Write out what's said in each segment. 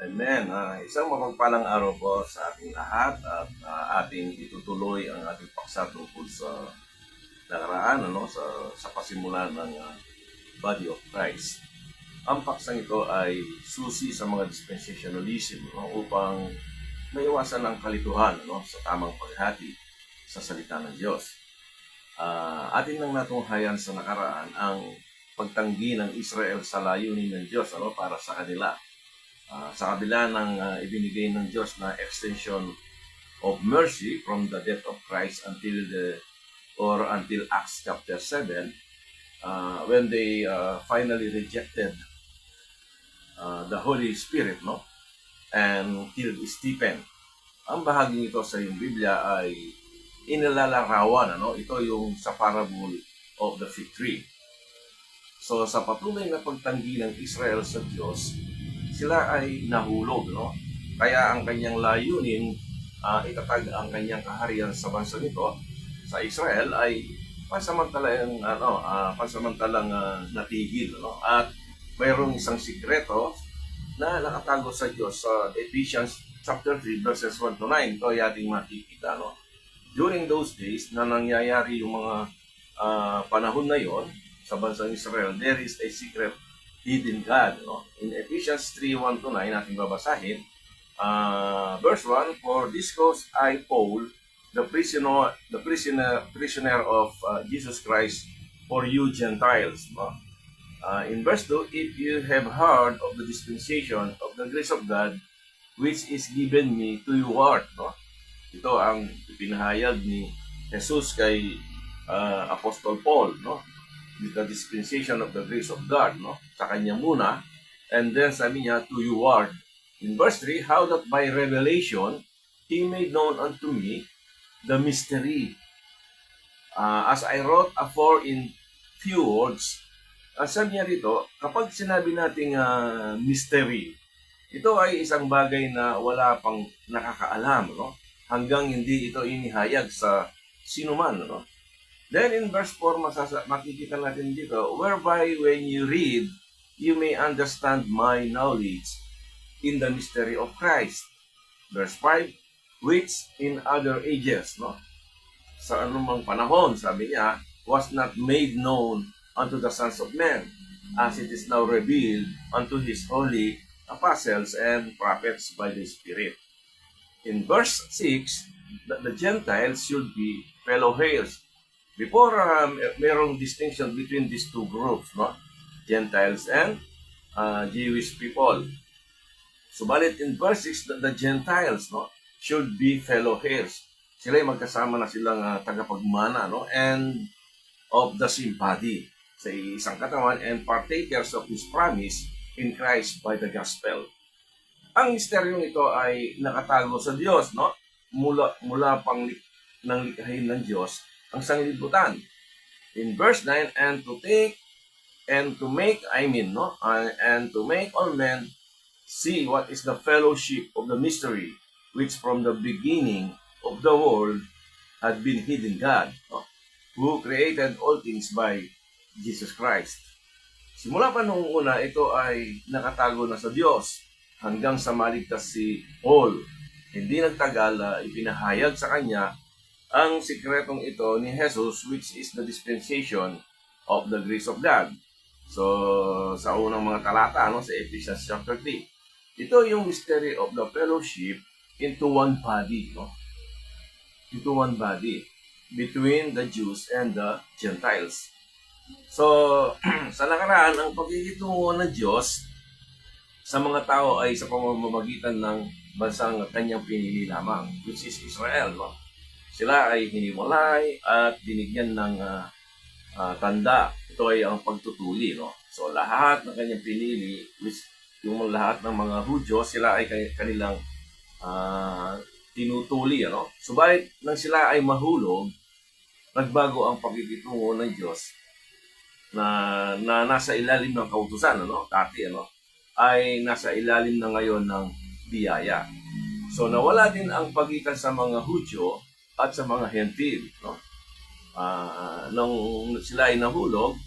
Amen. Isang mapagpalang araw po sa ating lahat at ating itutuloy ang ating paksa tungkol sa nakaraan, sa pasimulan ng Body of Christ. Ang paksang ito ay susi sa mga dispensationalism upang maiwasan ang kalituhan sa tamang paghati sa salita ng Diyos. Atin nang natunghayan sa nakaraan ang pagtanggi ng Israel sa layunin ng Diyos para sa kanila. Sa kabila ng ibinigay ng Diyos na extension of mercy from the death of Christ until Acts chapter 7, when they finally rejected the Holy Spirit and killed Stephen. Ang bahaging ito sa iyong Biblia ay inilalarawan. Ito yung sa parable of the fig tree. So sa patuloy na pagtanggi ng Israel sa Diyos, sila ay nahulog. Kaya ang kanyang layunin, itatag ang kanyang kaharian sa bansa nito, sa Israel, ay pansamantalang natigil. At mayroong isang sikreto na nakatago sa Diyos sa Ephesians chapter 3 verses 1 to 9. Ito ay ating makikita. During those days na nangyayari yung mga panahon na yon sa bansang Israel, there is a secret hidden God. In Ephesians 3:1 to 9, natin babasahin. Verse 1, "For this cause I, Paul, the prisoner of Jesus Christ, for you Gentiles." In verse 2, "If you have heard of the dispensation of the grace of God, which is given me to you ward." Ito ang ipinahayag ni Jesus kay Apostle Paul, the dispensation of the grace of God, sa kanya muna, and then sabi niya, "To you ward." In verse 3, "How that by revelation he made known unto me the mystery, as I wrote afore in few words." Sabi niya rito, kapag sinabi nating mystery, ito ay isang bagay na wala pang nakakaalam, hanggang hindi ito inihayag sa sinuman. Then in verse 4, makikita natin dito, "Whereby when you read, you may understand my knowledge in the mystery of Christ." Verse 5, "Which in other ages," sa anumang panahon, sabi niya, "was not made known unto the sons of men, as it is now revealed unto his holy apostles and prophets by the Spirit." In verse 6, the Gentiles should be fellow heirs. Before, mayroong distinction between these two groups, Gentiles and Jewish people. Subalit in verse 6, the Gentiles should be fellow heirs. Sila ay magkasama na silang tagapagmana and of the same body, sa isang katawan, and partakers of His promise in Christ by the gospel. Ang misteryong ito ay nakatago sa Diyos, mula pang ng likhain ng Diyos ang sanglibutan. In verse 9, and to make all men see what is the fellowship of the mystery, which from the beginning of the world had been hidden God, who created all things by Jesus Christ. Simula pa noong una, ito ay nakatago na sa Diyos hanggang sa maligtas si Paul. Hindi nagtagal, ipinahayag sa kanya ang sikretong ito ni Jesus, which is the dispensation of the grace of God. So, sa unang mga talata, sa Ephesians chapter 3, ito yung mystery of the fellowship into one body, into one body between the Jews and the Gentiles. So, sa nakaraan, ang pagkikitungo ng Diyos sa mga tao ay sa pamamagitan ng bansang kanyang pinili lamang, which is Israel. Sila ay hiniwalay at binigyan ng tanda. Ito ay ang pagtutuli. So lahat ng kanyang pinili, which yung lahat ng mga Hudyo, sila ay kanilang tinutuli. Subalit nang sila ay mahulog, nagbago ang pagkikitungo ng Diyos na nasa ilalim ng kautusan, dati, ay nasa ilalim na ngayon ng biyaya. So nawala din ang pagitan sa mga Hudyo at sa mga Hentil. Nung sila ay nahulog,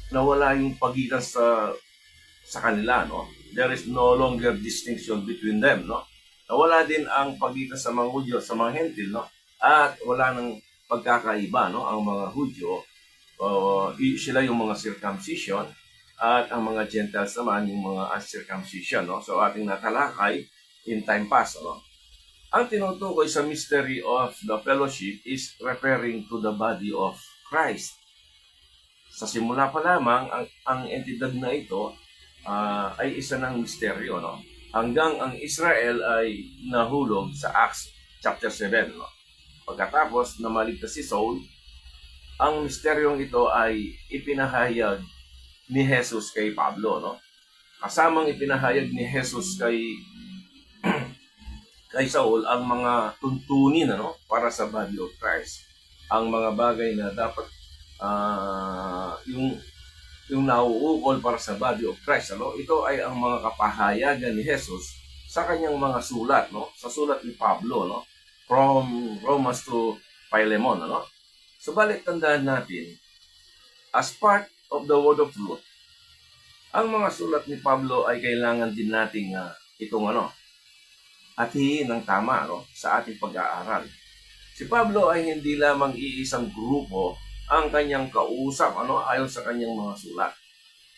nawala yung pagitan sa sa kanila, no? There is no longer distinction between them, no? Nawala din ang pagitan sa mga Hudyo at sa mga Hentil, no? At wala nang pagkakaiba, no? Ang mga Hudyo, sila yung mga circumcision, at ang mga Gentiles naman yung mga uncircumcision, no? So ating natalakay in time past, no? Ang tinutukoy sa mystery of the fellowship is referring to the body of Christ. Sa simula pa lamang, ang entidad na ito ay isa ng misteryo, no? Hanggang ang Israel ay nahulog sa Acts chapter 7, no? Pagkatapos na maligtas si Saul, ang misteryong ito ay ipinahayag ni Jesus kay Pablo, no? Kasamang ipinahayag ni Jesus kay Saul ang mga tuntunin, ano, para sa body of Christ. Ang mga bagay na dapat yung nauukol para sa body of Christ, ano, ito ay ang mga kapahayagan ni Jesus sa kanyang mga sulat, no? Sa sulat ni Pablo, no? From Romans to Philemon, ano? Subalit tandaan natin, as part of the word of truth, ang mga sulat ni Pablo ay kailangan din nating itong atihin ng tama, no, sa ating pag-aaral. Si Pablo ay hindi lamang iisang grupo ang kanyang kausap, ayon sa kanyang mga sulat.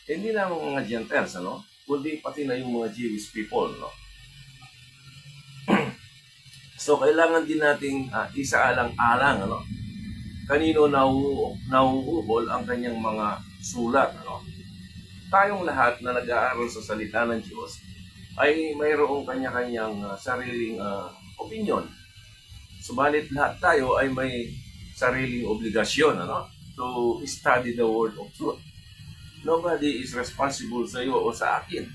Hindi lamang mga Gentiles, kundi pati na yung mga Jewish people, no. So kailangan din nating isaalang-alang, kanino nauukol ang kanyang mga sulat, Tayong lahat na nag-aaral sa salita ng Diyos ay mayroong kanya-kanyang sariling opinion. Subalit lahat tayo ay may sariling obligasyon, to study the word of truth. Nobody is responsible sa iyo o sa akin,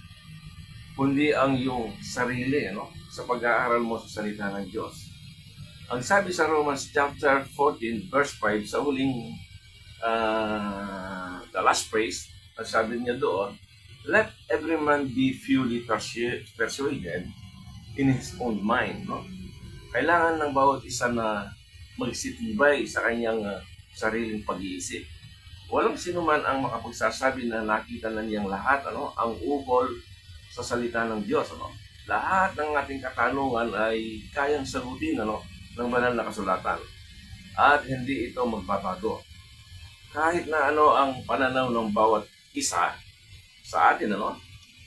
kundi ang iyong sarili, sa pag-aaral mo sa salita ng Diyos. Ang sabi sa Romans chapter 14 verse 5 sa huling the last phrase, ang sabi niya doon, let every man be fully persuaded in his own mind, no? Kailangan ng bawat isa na magsitibay sa kanyang sariling pag-iisip. Walang sino man ang makapagsasabi na nakita na niyang lahat, ang ukol sa salita ng Diyos, Lahat ng ating katanungan ay kayang sagutin, ng banal na kasulatan. At hindi ito magbabago. Kahit na ang pananaw ng bawat isa sa atin,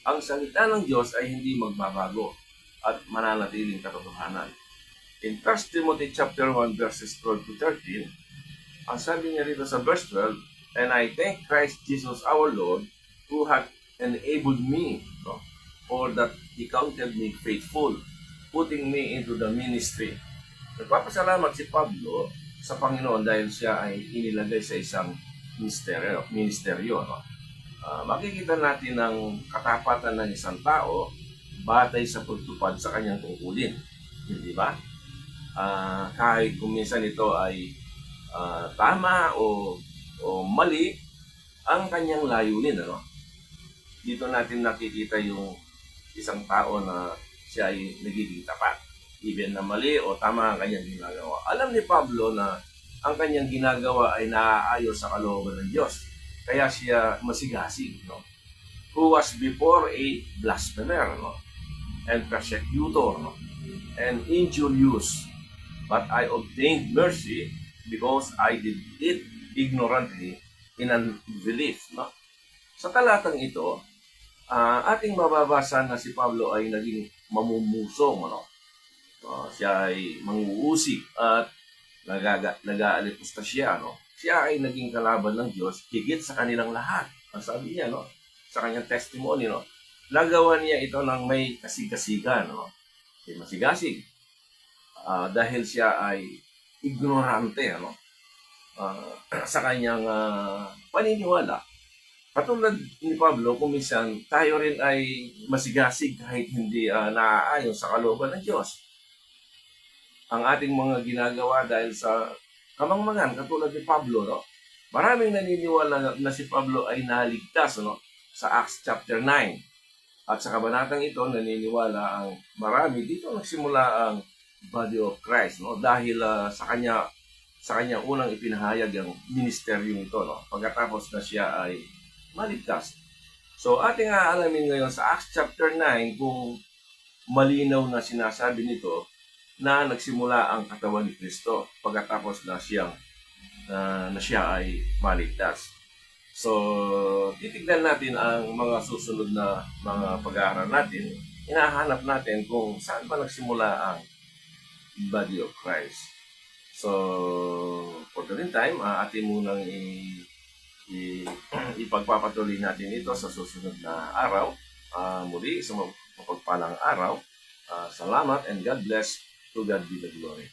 ang salita ng Diyos ay hindi magbabago at mananatiling katotohanan. In 1 Timothy chapter 1 verses 12 to 13, ang sabi niya rito sa verse 12, and I thank Christ Jesus our Lord, who hath enabled me, for that He counted me faithful, putting me into the ministry. Nagpapasalamat si Pablo sa Panginoon dahil siya ay inilagay sa isang ministeryo. Makikita natin ang katapatan ng isang tao batay sa pagtupad sa kanyang tungkulin. Hindi ba? Kahit kung minsan ito ay tama o mali ang kanyang layunin, Dito natin nakikita yung isang tao na siya ay nagiging tapat. Even na mali o tama ang kanyang ginagawa. Alam ni Pablo na ang kanyang ginagawa ay naaayos sa kalooban ng Diyos. Kaya siya masigasig, who was before a blasphemer, and persecutor, and injurious. But I obtained mercy because I did it ignorantly in unbelief. Sa talatang ito, ating mababasa na si Pablo ay naging mamumusong, siya ay manguusig at nag-aalipusta siya, Siya ay naging kalaban ng Diyos higit sa kanilang lahat. Ang sabi niya, sa kanyang testimony, nagawa niya ito ng may kasigasigan, masigasig. Dahil siya ay ignorante, sa kanyang paniniwala. Katulad ni Pablo, kung minsan tayo rin ay masigasig kahit hindi naaayon sa kalooban ng Diyos. Ang ating mga ginagawa dahil sa kamangmangan, katulad ni Pablo, maraming naniniwala na si Pablo ay naligtas, sa Acts chapter 9. At sa kabanatang ito, naniniwala ang marami. Dito nagsimula ang body of Christ, dahil sa kanya unang ipinahayag ang ministeryo nito, pagkatapos na siya ay maligtas. So ating aalamin ngayon sa Acts chapter 9 kung malinaw na sinasabi nito na nagsimula ang katawan ni Kristo pagkatapos na siya ay maligtas. So, titignan natin ang mga susunod na mga pag-aaral natin. Hinahanap natin kung saan ba nagsimula ang body of Christ. So, for the meantime, atin munang ipagpapatuloy natin ito sa susunod na araw. Muli, sa mapagpalang araw. Salamat and God bless. To God be the glory.